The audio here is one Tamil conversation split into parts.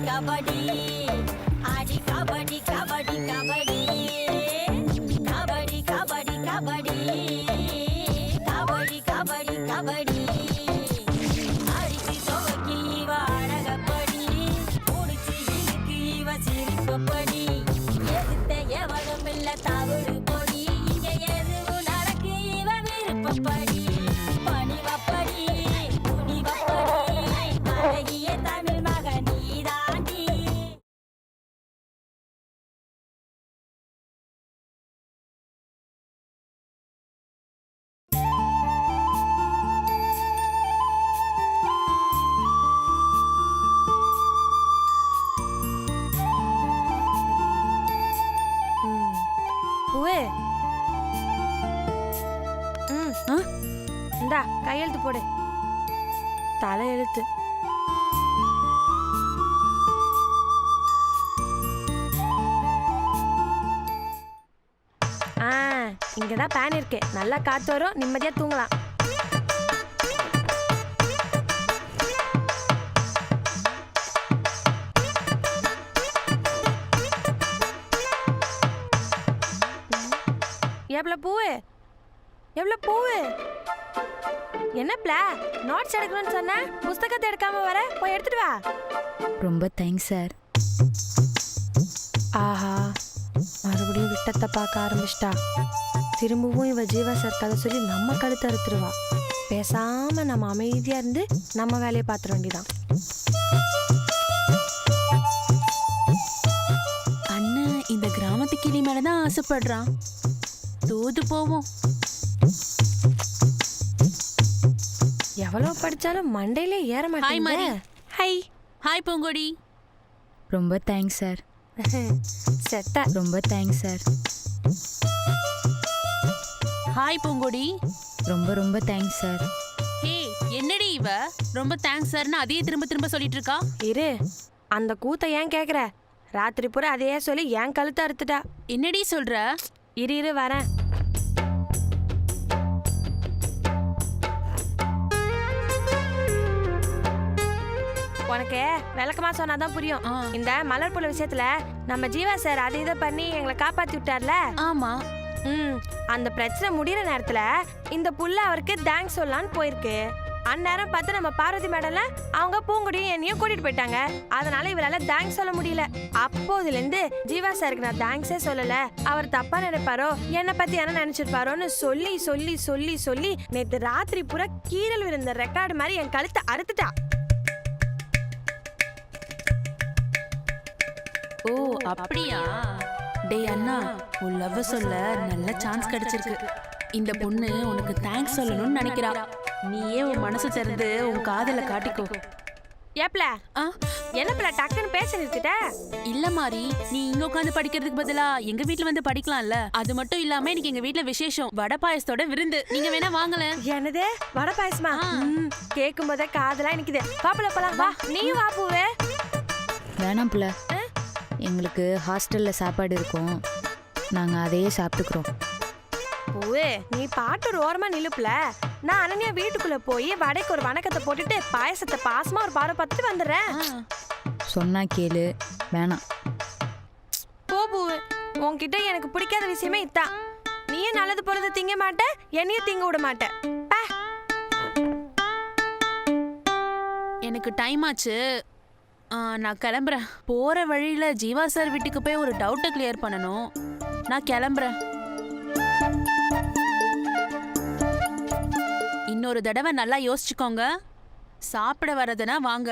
கபடி ஆடி கபடி கபடி கபடி கபடி கபடி கபடி கபடி கபடி கபடி அடிச்சு துவக்கி இவ அழகப்படி முடிச்சு இழுக்கு இவ சிரிப்பப்படி எதிர்த்த எவனும் இல்ல தவறு பொடி இங்க எதுவும் நடக்கு இவ விருப்பப்படி பணிவப்படி துணிவப்படி அழகிய தமிழ் மகன் நீதாண்டி. பூவே இந்தா கையெழுத்து போடு. தலையெழுத்து. இங்கதான் பேன் இருக்கு, நல்லா காத்து வரும், நிம்மதியா தூங்கலாம். எவ்வளவு பூவு எவ்வளவு பூவு என்ன பிளா நோட்ஸ் எடுக்கணும்னு சொன்ன புஸ்தகத்தை எடுக்காம வர, போய் எடுத்துட்டு வா. ரொம்ப தேங்க்ஸ் சார். ஆஹா, மறுபடியும் விட்டத்தை பார்க்க ஆரம்பிச்சிட்டா. திரும்பவும் இவ ஜீவா சார் கதை சொல்லி நம்ம கழுத்து அறுத்துருவா. பேசாம நம்ம அமைதியா இருந்து நம்ம வேலையை பார்த்துட வேண்டியதான். அண்ணன் இந்த கிராமத்து கிளி மேலதான் ஆசைப்படுறான். தூது போவோம். எவ்வளவு படிச்சாலும் மண்டையிலே ஏற மாட்டேங்குது. ஹாய் ஹாய் பூங்கொடி. ரொம்ப தேங்க்ஸ் சார். செத்த. ரொம்ப தேங்க்ஸ் சார். ஹாய் பூங்கொடி. ரொம்ப ரொம்ப தேங்க்ஸ் சார். ஹே, என்னடி இவ ரொம்ப தேங்க்ஸ் சார்னு அதையே திரும்ப திரும்ப சொல்லிட்டு இருக்கா? இரு, அந்த கூத்த ஏன் கேக்குற? ராத்திரி பூரா அதையே சொல்லி ஏன் கழுத்தை அறுத்துட்டா. என்னடி சொல்ற? இரு வரேன். உனக்கு விளக்கமா சொன்னாதான் புரியும். இந்த மலர்புல விஷயத்துல நம்ம ஜீவா சார் அதை இதை பண்ணி எங்களை காப்பாத்தி விட்டார்ல. ஆமா. அந்த பிரச்சனை முடிகிற நேரத்துல இந்த புள்ள அவருக்கு தேங்க்ஸ் சொல்லலான்னு போயிருக்கு. அந்நேரம் பார்த்து நம்ம பார்வதி மேடம்ல அவங்க பூங்குடியும் என்னையும் கூட்டிட்டு போயிட்டாங்க. அதனால இவரால தேங்க்ஸ் சொல்ல முடியல. அப்போதுல இருந்து ஜீவா சாருக்கு நான் தேங்க்ஸே சொல்லல, அவர் தப்பா நினைப்பாரோ, என்னை பத்தி என்ன நினைச்சிருப்பாரோன்னு சொல்லி சொல்லி சொல்லி சொல்லி நேத்து ராத்திரி பூரா கீரல் விழுந்த ரெக்கார்டு மாதிரி என் கழுத்தை அறுத்துட்டா. ஓ அப்படியா? டேய் அண்ணா, உன் லவ் சொல்ல நல்ல சான்ஸ் கிடைச்சிருக்கு. இந்த பொண்ணு உனக்கு தேங்க்ஸ் சொல்லணும்னு நினைக்கிறா. நீயே உன் மனசு திறந்து உன் காதல காட்டிக்கோ. ஏப்ல என்னப்ல டக்குன்னு பேச நிறுத்திட்ட? இல்ல மாறி, நீ இங்க உட்காந்து படிக்கிறதுக்கு பதிலா எங்க வீட்ல வந்து படிக்கலாம்ல. அது மட்டும் இல்லாம இன்னைக்கு எங்க வீட்ல விசேஷம், வடை பாயசத்தோட விருந்து. நீங்க வேணா வாங்கல. என்னது வடை பாயசமா? கேட்கும் போதே காதெல்லாம் நிக்குது. பாப்பல போலாம் வா. நீ வா பூவே. வேணாம் பிள்ளை, எங்களுக்கு ஹாஸ்டல்ல சாப்பாடு இருக்கும், நாங்க அதையே சாப்பிட்டுக்கிறோம். பூவே நீ பாட்டு ஒரு ஓரமா நிலுப்புல. நான் அனன்யா வீட்டுக்குள்ள போய் வடைக்கு ஒரு வணக்கத்தை போட்டுட்டு பாயசத்தை பாசமா ஒரு பாடம் பார்த்துட்டு வந்துடுறேன். சொன்னா கேளு. வேணாம் போ பூவே, உன்கிட்ட எனக்கு பிடிக்காத விஷயமே இதான். நீயே நல்லது போறது திங்க மாட்ட, என்னையும் திங்க விட மாட்ட. எனக்கு டைம் ஆச்சு, நான் கிளம்புறேன். போற வழியில ஜீவா சார் வீட்டுக்கு போய் ஒரு டவுட்டை கிளியர் பண்ணணும். நான் கிளம்புறேன். இன்னொரு தடவை நல்லா யோசிச்சுக்கோங்க. சாப்பிட வரதுன்னா வாங்க.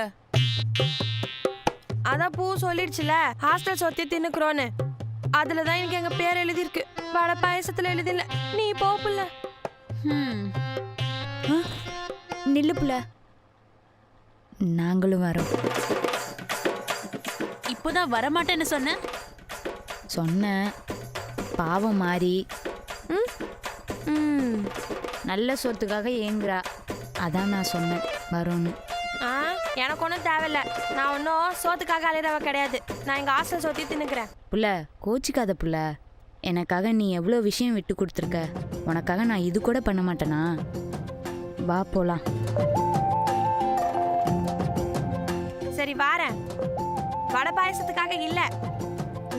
அதான் பூ சொல்லிடுச்சுல ஹாஸ்டல் சொத்தி தின்னுக்குறோன்னு. அதுலதான் எனக்கு எங்க பேர் எழுதிருக்கு, வடை பாயசத்துல எழுதில. நீ போப்புல. நில்லு புள்ள, நாங்களும் வரோம். இப்போதான் வரமாட்டேன்னு சொன்னேன். பாவம் மாறி நல்ல சொத்துக்காக ஏங்குறா, அதான் நான் சொன்னேன் வரோன்னு. எனக்கு ஒன்றும் தேவையில்ல. நான் ஒன்றும் சோத்துக்காக அலையிறவ கிடையாது. நான் எங்கள் ஹாஸ்டல் சொத்தி தின்னுக்கிறேன். புள்ள கோச்சிக்காத புள்ள, எனக்காக நீ எவ்வளோ விஷயம் விட்டு கொடுத்துருக்க. உனக்காக நான் இது கூட பண்ண மாட்டேனா? வா போலாம். சரி வாரேன். வடை பாயசத்துக்காக இல்ல.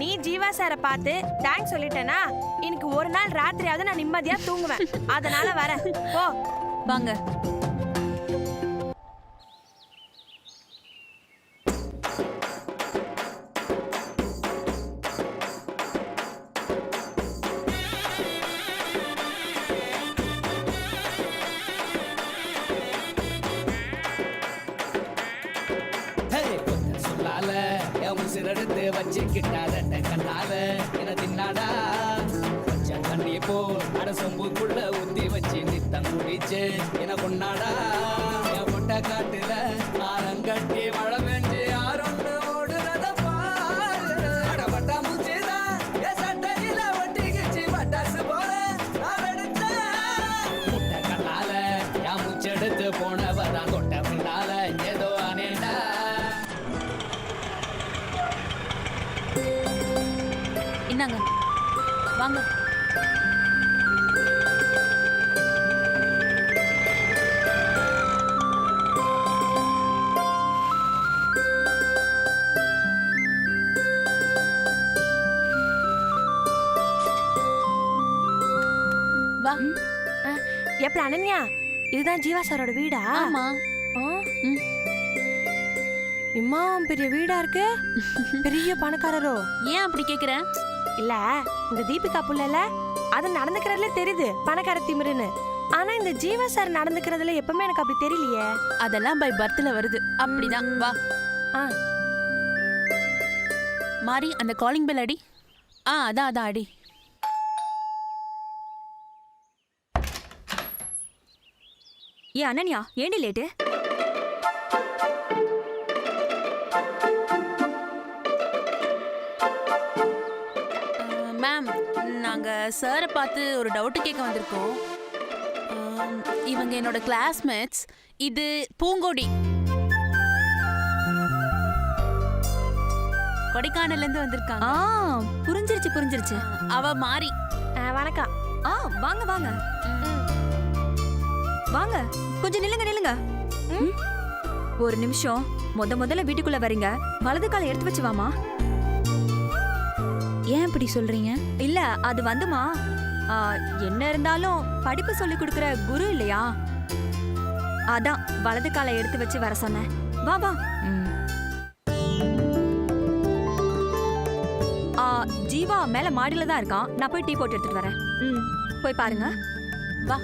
நீ ஜீவா சாரை பார்த்து தேங்க்ஸ் சொல்லிட்டேனா இன்னைக்கு ஒரு நாள் ராத்திரியாவது நான் நிம்மதியா தூங்குவேன். அதனால வரேன். போ. வாங்க. உசிரெடுத்து வச்சுக்கிட்டார கண்ணால என தின்னாடா கொஞ்சம் தண்ணி போ அட சொம்புக்குள்ள ஊத்தி வச்சு நித்தம் குடிச்சு என கொண்டாடா என் முட்டை காட்டுல ஆரங்கட்டி மழை பெஞ்சு யாரொன்னு ஓடுறத பாரு அடப்பட்டா மூச்சுதான் என் சட்டையில ஒட்டிக்கிச்சு பட்டாசு போல நான் எடுத்தேன் முட்டை கண்ணால என் மூச்செடுத்து போனவதான் கொட்ட பின்னால ஏதோ அனேண்டா. இன்னாங்க வாங்க. வா. எப்படி அனன்யா, இதுதான் ஜீவா சாரோட வீடா? ஆமா. ம். இம்மா பெரிய வீடா இருக்கு. பெரிய பணக்காரரோ? ஏன் அப்படி கேக்குற? இல்ல, இந்த தீபிகா புள்ளல அது நடந்துக்கிறதுல தெரியுது பணக்கார திமிருன்னு. ஆனா இந்த ஜீவா சார் நடந்துக்கிறதுல எப்பவுமே எனக்கு அப்படி தெரியலையே. அதெல்லாம் பை பர்த்ல வருது. அப்படிதான். வா. மாறி அந்த காலிங் பெல் அடி. அதான் அடி. ஏ அனன்யா, ஏண்டி லேட்டு? மேம், நாங்க சாரை பார்த்து ஒரு டவுட் கேட்க வந்திருக்கோம். இவங்க என்னோட கிளாஸ்மேட்ஸ். இது பூங்கொடி, கொடைக்கானல்ல இருந்து வந்திருக்காங்க. புரிஞ்சிருச்சு. அவ மாறி. வணக்கம். வாங்க வாங்க வாங்க. கொஞ்சம் நில்லுங்க. ஒரு நிமிஷம். முதல்ல வீட்டுக்குள்ள வரீங்க. வலது காலை எடுத்து வச்சு வாமா. ஏன் இப்படி சொல்றீங்க? இல்ல, அது வந்துமா, என்ன இருந்தாலும் படிப்பு சொல்லி கொடுக்கிற குரு இல்லையா, அதான் வலது காலை எடுத்து வச்சு வர சொன்னேன். வா வா. ஜீவா மேல மாடியில தான் இருக்கான். நான் போய் டீ போட்டு எடுத்துட்டு வரேன். போய் பாருங்க. வா.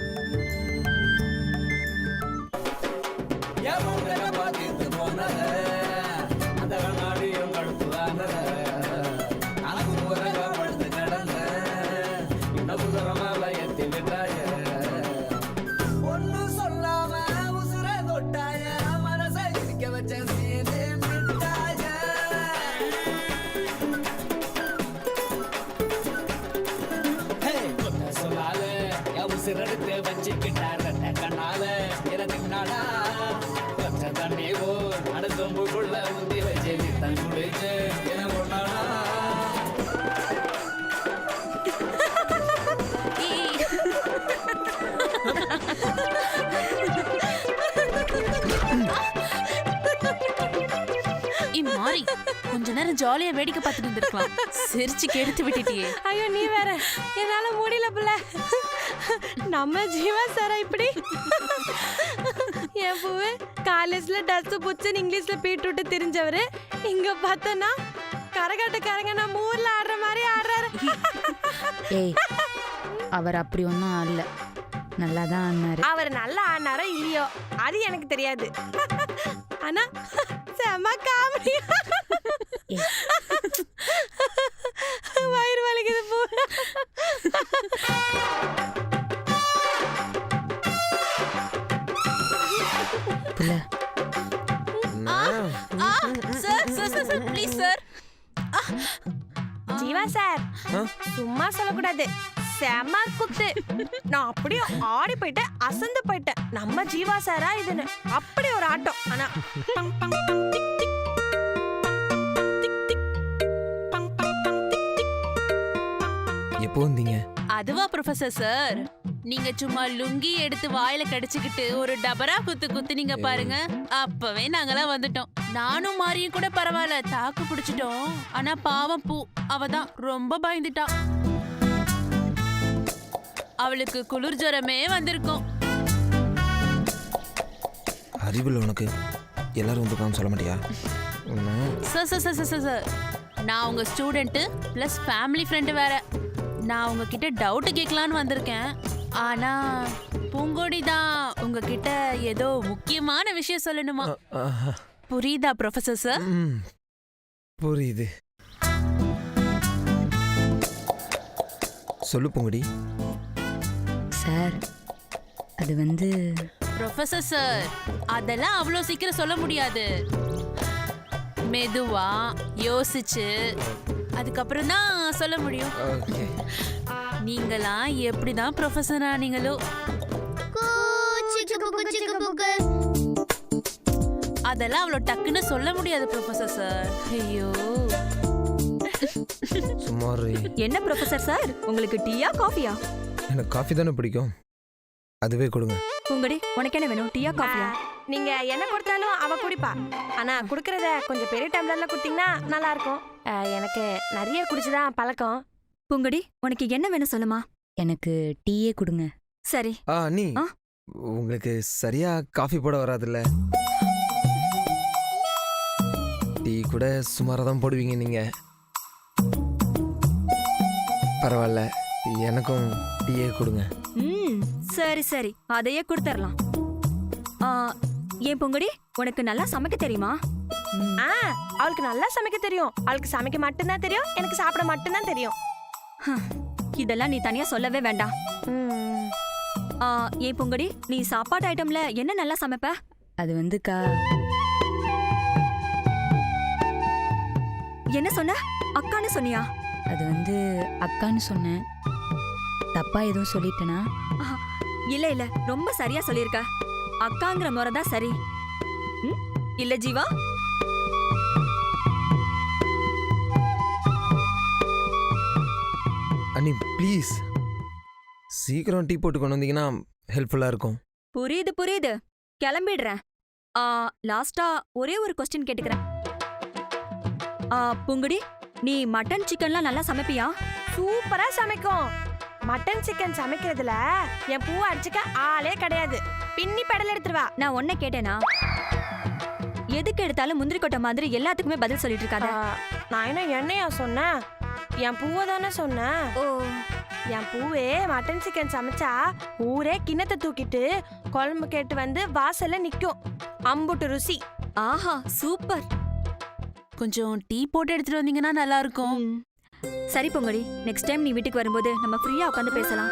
உசிரெடுத்து வச்சுக்கிட்டார கண்ணால என தின்னாடா கொஞ்சம் தண்ணி போ அட சொம்புக்குள்ள ஊத்தி வச்சு நித்தம் குடிச்சு என கொண்டாடா. மாறி, கொஞ்ச நேரம் ஜாலியா வேடிக்கை பார்த்துட்டு இருந்திருக்கலாம். சிரிச்சு கெடுத்து விட்டுட்டியே. ஐயோ, நீ வேற. என்னால முடியல புள்ள. நம்ம ஜீவா சாரா இப்படி? என் பூவு காலேஜ்ல டஸ்ட் புச்சுன்னு இங்கிலீஷ்ல பீட்ரூட்டு தெரிஞ்சவரு, இங்க பார்த்தனா கரகாட்டக்காரங்க நம்ம ஊர்ல ஆடுற மாதிரி ஆடுறாரு. ஏய், அவர் அப்படி ஒன்றும் ஆடல, நல்லா தான் ஆடினாரு. அவர் நல்லா ஆடினாரோ இல்லையோ அது எனக்கு தெரியாது. ஆனா செம காமெடி. வயிறு வலிக்குது போ. புள்ள, sir please sir. Jeeva sir, சும்மா சொல்லக்கூடாது. செம குத்து. நான் அப்படியே ஆடி போயிட்டேன், அசந்து போயிட்டேன். நம்ம ஜீவா சாரா இதுன்னு அப்படி ஒரு ஆட்டம். ஆனா எப்போ வந்தீங்க? அதுவா ப்ரொஃபசர் சார், நீங்க சும்மா லுங்கி எடுத்து வாயில கடிச்சுக்கிட்டு ஒரு டபரா குத்துனீங்க பாருங்க, அப்பவே நாங்களாம் வந்துட்டோம். நானும் மாரியும் கூட பரவாயில்ல, தாக்கு பிடிச்சிட்டோம். ஆனா பாவம் பூ, அவதான் ரொம்ப பயந்துட்டா. அவளுக்கு குளிர் ஜுரமே வந்திருக்கும். அறிவில் உனக்கு எல்லாரும் வந்துருக்கான்னு சொல்ல மாட்டியா? சார், நான் உங்க ஸ்டூடெண்ட் பிளஸ் ஃபேமிலி ஃப்ரெண்டு வேற. நான் உங்ககிட்ட டவுட் கேட்கலான்னு வந்திருக்கேன். ஆனா பூங்கொடி தான் உங்ககிட்ட ஏதோ முக்கியமான விஷயம் சொல்லணுமா? புரியுதா ப்ரொஃபசர் சார்? புரியுது. சொல்லு பொங்கடி. சார் அது வந்து ப்ரொஃபசர் சார், அதெல்லாம் அவ்வளோ சீக்கிரம் சொல்ல முடியாது. மெதுவா யோசிச்சு அதுக்கப்புறம் தான் சொல்ல முடியும். நீங்களாம் எப்படிதான் ப்ரொஃபசர் ஆனீங்களோ? அதெல்லாம் அவ்வளோ டக்குன்னு சொல்ல முடியாது ப்ரொஃபசர் சார். ஐயோ, சும்மா என்ன ப்ரொஃபசர் சார், உங்களுக்கு டீயா காஃபியா? எனக்கு காஃபி தானே பிடிக்கும், அதுவே கொடுங்க. பூங்கொடி, உனக்கு என்ன வேணும், டீயா காஃபியா? நீங்க என்ன கொடுத்தாலும் அவ குடிப்பா. ஆனா குடுக்கறத கொஞ்சம் பெரிய டம்ளர்ல குடுத்தீங்கன்னா நல்லா இருக்கும். எனக்கு நிறைய குடிச்சுதான் பழக்கம். பூங்கொடி, உனக்கு என்ன வேணும் சொல்லுமா? எனக்கு டீயே கொடுங்க. சரி. அண்ணி, உங்களுக்கு சரியா காஃபி போட வராதுல்ல? டீ கூட சுமாராக தான் போடுவீங்க நீங்க. பரவாயில்ல, எனக்கும் டீயே கொடுங்க. சரி சரி, அதையே கொடுத்துடலாம். ஏன் பூங்கொடி, உனக்கு நல்லா சமைக்க தெரியுமா? அவளுக்கு நல்லா சமைக்க தெரியும். அவளுக்கு சமைக்க மட்டும்தான் தெரியும், எனக்கு சாப்பிட மட்டும்தான் தெரியும். இதெல்லாம் நீ தனியா சொல்லவே வேண்டாம். ஏன் பூங்கொடி, நீ சாப்பாடு ஐட்டம்ல என்ன நல்லா சமைப்ப? அது வந்துக்கா. என்ன சொன்ன? அக்கான்னு சொன்னியா? அது வந்து அக்கான்னு சொன்னேன். தப்பா எதுவும் சொல்லிட்டேனா? இல்ல இல்ல, ரொம்ப சரியா சொல்லிருக்க. அக்காங்கிற முறை தான் சரி. இல்ல ஜீவா? அண்ணி ப்ளீஸ் சீக்கிரம் டீ போட்டு கொண்டு வந்தீங்கன்னா ஹெல்ப்ஃபுல்லா இருக்கும். புரியுது புரியுது, கிளம்பிடுறேன். லாஸ்டா ஒரே ஒரு கொஸ்டின் கேட்டுக்கிறேன். பூங்குடி, நீ மட்டன் சிக்கன்லாம் நல்லா சமைப்பியா? சூப்பரா சமைக்கும். மட்டன் சிக்கன் சமைக்கிறதுல என் பூவை அடிச்சுக்க ஆளே கிடையாது. பின்னி பெடல் எடுத்துருவா. நான் ஒன்ன கேட்டேனா? எதுக்கு எடுத்தாலும் முந்திரி கொட்டை மாதிரி எல்லாத்துக்குமே பதில் சொல்லிட்டு இருக்காத. நான் என்ன என்னையா சொன்னேன்? என் பூவை தானே சொன்னேன். ஓ, என் பூவே மட்டன் சிக்கன் சமைச்சா ஊரே கிண்ணத்தை தூக்கிட்டு குழம்பு கேட்டு வந்து வாசல்ல நிக்கும். அம்புட்டு ருசி. ஆஹா சூப்பர். கொஞ்சம் டீ போட்டு எடுத்துட்டு வந்தீங்கன்னா நல்லா இருக்கும். சரி பொங்கடி, நெக்ஸ்ட் டைம் நீ வீட்டுக்கு வரும்போது நம்ம ஃப்ரீயா உட்காந்து பேசலாம்.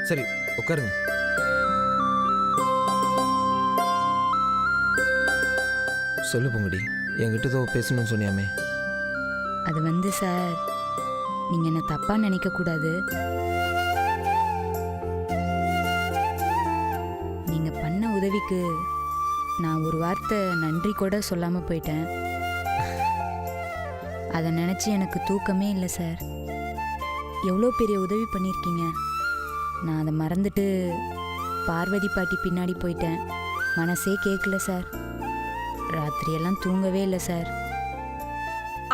சரி, உட்காருங்க. சொல்லு பொங்கடி, என்கிட்ட ஏதோ பேசணும்னு சொன்னியாமே. அது வந்து சார், நீங்க என்ன தப்பா நினைக்க கூடாது. நீங்க பண்ண உதவிக்கு நான் ஒரு வார்த்தை நன்றி கூட சொல்லாம போயிட்டேன். அதை நினச்சி எனக்கு தூக்கமே இல்லை சார். எவ்வளோ பெரிய உதவி பண்ணியிருக்கீங்க. நான் அதை மறந்துட்டு பார்வதி பாட்டி பின்னாடி போயிட்டேன். மனசே கேட்கல சார். ராத்திரியெல்லாம் தூங்கவே இல்லை சார்.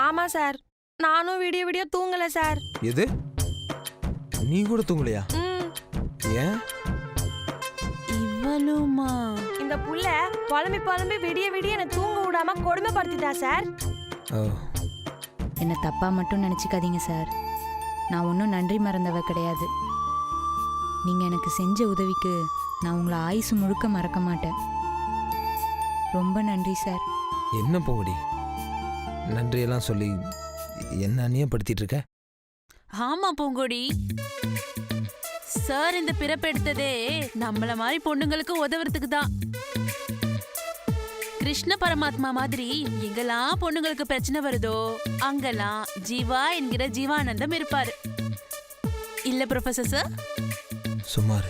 ஆமா சார், நானும் விடிய விடிய தூங்கல சார். எது, நீ கூட தூங்கலையா? ஏன்? இவளுமா? இந்த புள்ள புலம்பி புலம்பி விடிய விடிய என்னை தூங்க விடாம கொடுமைப்படுத்திட்டா சார். என்னை தப்பாக மட்டும் நினச்சிக்காதீங்க சார். நான் ஒன்றும் நன்றி மறந்தவ கிடையாது. நீங்கள் எனக்கு செஞ்ச உதவிக்கு நான் உங்களை ஆயுசு முழுக்க மறக்க மாட்டேன். ரொம்ப நன்றி சார். என்ன பொங்கடி, நன்றியெல்லாம் சொல்லி என்ன அந்நியப்படுத்திட்டு இருக்க? ஆமா பூங்கொடி, சார் இந்த பிறப்பெடுத்ததே நம்மள மாதிரி பொண்ணுங்களுக்கு உதவுறதுக்கு தான். கிருஷ்ண பரமாத்மா மாதிரி எங்கெல்லாம் பொண்ணுங்களுக்கு பிரச்சனை வருதோ அங்கெல்லாம் ஜீவா என்கிற ஜீவானந்தம் இருப்பாரு. இல்ல ப்ரொஃபசர் சார்? சுமார்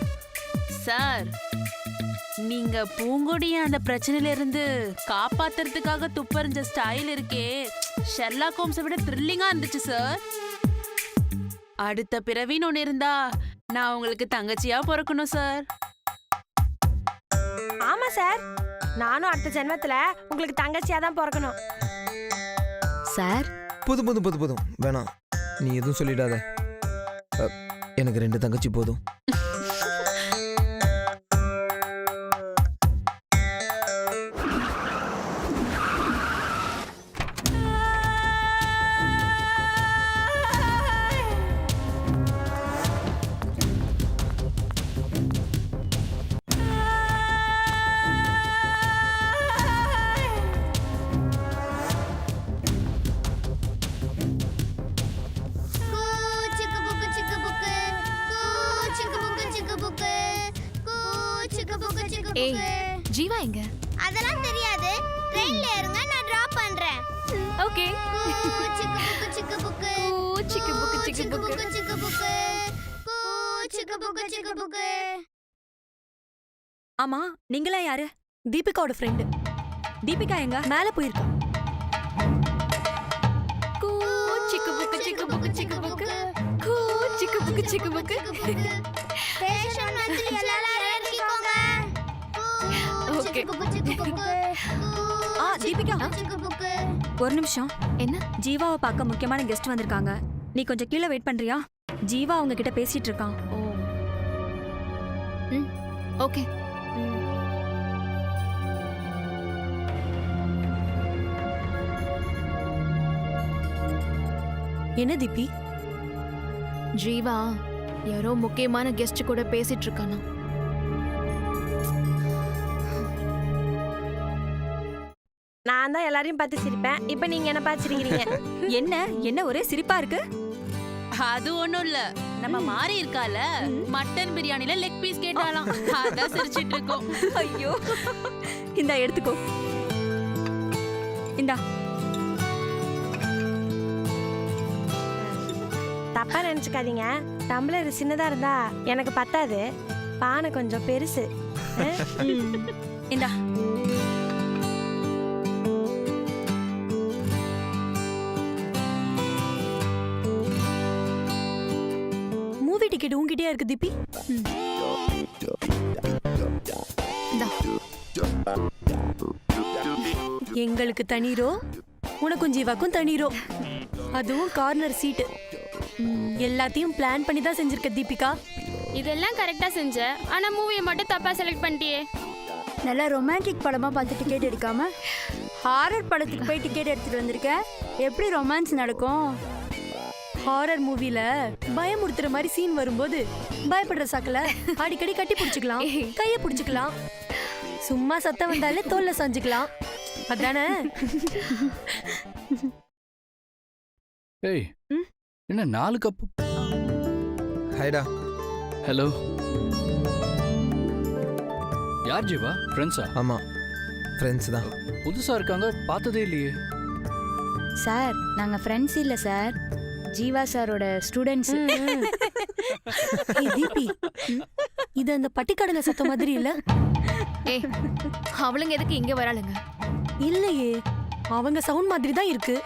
சார், நீங்க பூங்கொடிய அந்த பிரச்சனையில இருந்து காப்பாத்துறதுக்காக துப்பறிஞ்ச ஸ்டைல் இருக்கே, ஷெர்லாக் ஹோம்ஸை விட த்ரில்லிங்கா இருந்துச்சு சார். அடுத்த பிறவின்னு ஒன்று இருந்தா நான் உங்களுக்கு தங்கச்சியா பிறக்கணும் சார். ஆமா சார், நானும் அடுத்த ஜென்மத்துல உங்களுக்கு தங்கச்சியா தான் பிறக்கணும். சார் போதும் வேணாம், நீ எதுவும் சொல்லிடாத. எனக்கு 2 தங்கச்சி போதும். ஏய் ஜீவா எங்க? அதெல்லாம் தெரியாது. ட்ரெயின்ல ஏறுங்க, நான் டிராப் பண்றேன். ஓகே. சிக்கு புக்கு சிக்கு புக்கு சிக்கு புக்கு. சிக்கு புக்கு சிக்கு புக்கு சிக்கு புக்கு. ஆமா நீங்களா யாரு? தீபிகாவோட ஃப்ரெண்டு. தீபிகா எங்க? மேல போயிருக்கா. சிக்கு புக்கு சிக்கு புக்கு சிக்கு புக்கு. சிக்கு புக்கு சிக்கு புக்கு. ஸ்டேஷன் வந்து எல்லாரும் இறங்கிக்கோங்க. ஓகே. தீபிகா ஒரு நிமிஷம். என்ன? ஜீவாவை பார்க்க முக்கியமான கெஸ்ட் வந்திருக்காங்க. நீ கொஞ்சம் கீழே வெயிட் பண்றியா? ஜீவா அவங்க கிட்ட பேசிட்டு இருக்கான். ஓ. ஓகே. என்ன தீபி? ஜீவா யாரோ முக்கியமான கெஸ்ட் கூட பேசிட்டு இருக்கானா? நான் தான் எல்லாரையும் பார்த்து சிரிப்பேன், இப்ப நீங்க என்ன பார்த்து சிரிக்கிறீங்க? என்ன ஒரே சிரிப்பா இருக்கு? அது ஒண்ணும் இல்ல, நம்ம மாறி இருக்கால மட்டன் பிரியாணில லெக் பீஸ் கேட்டாலாம், அதான் சிரிச்சிட்டு இருக்கோம். ஐயோ இந்தா எடுத்துக்கோ. இந்தா. தப்பா நினைச்சுக்காதீங்க, டம்ளர் சின்னதா இருந்தா எனக்கு பத்தாது, பானை கொஞ்சம் பெருசு. இந்தா. மூவி டிக்கெட் உங்ககிட்டயே இருக்கு தீபி. எங்களுக்கு தனிரோ, உனக்கும் ஜீவாக்கும் தனிரோ, அதுவும் கார்னர் சீட்டு. எல்லாத்தையும் பிளான் பண்ணி தான் செஞ்சிருக்க தீபிகா. இதெல்லாம் கரெக்டா செஞ்ச, ஆனா மூவியை மட்டும் தப்பா செலக்ட் பண்ணிட்டியே. நல்லா ரொமான்டிக் படமா பார்த்து டிக்கெட் எடுக்காம ஹாரர் படத்துக்கு போய் டிக்கெட் எடுத்துட்டு வந்திருக்கேன். எப்படி ரொமான்ஸ் நடக்கும்? ஹாரர் மூவில பயமுறுத்துற மாதிரி சீன் வரும்போது பயப்படுற சாக்கல அடிக்கடி கட்டி பிடிச்சுக்கலாம், கைய பிடிச்சுக்கலாம், சும்மா சத்தம் வந்தாலே தோல்ல சாஞ்சுக்கலாம், அதானே? ஏய் என்ன 4 கப்? ஹைடா. ஹலோ, யார் ஜீவா? ஃப்ரெண்ட்ஸா? ஆமா, ஃப்ரெண்ட்ஸ் தான். புதுசா இருக்காங்க, பார்த்ததே இல்லையே. சார் நாங்க ஃப்ரெண்ட்ஸ் இல்ல சார், ஜீவா சாரோட ஸ்டூடெண்ட்ஸ். தீபி, இது அந்த பட்டிக்கடலை சத்தம் மாதிரி இல்ல? ஏய் அவளுங்க எதுக்கு இங்க வராளுங்க? இல்லையே, அவங்க சவுண்ட் மாதிரி தான் இருக்கு.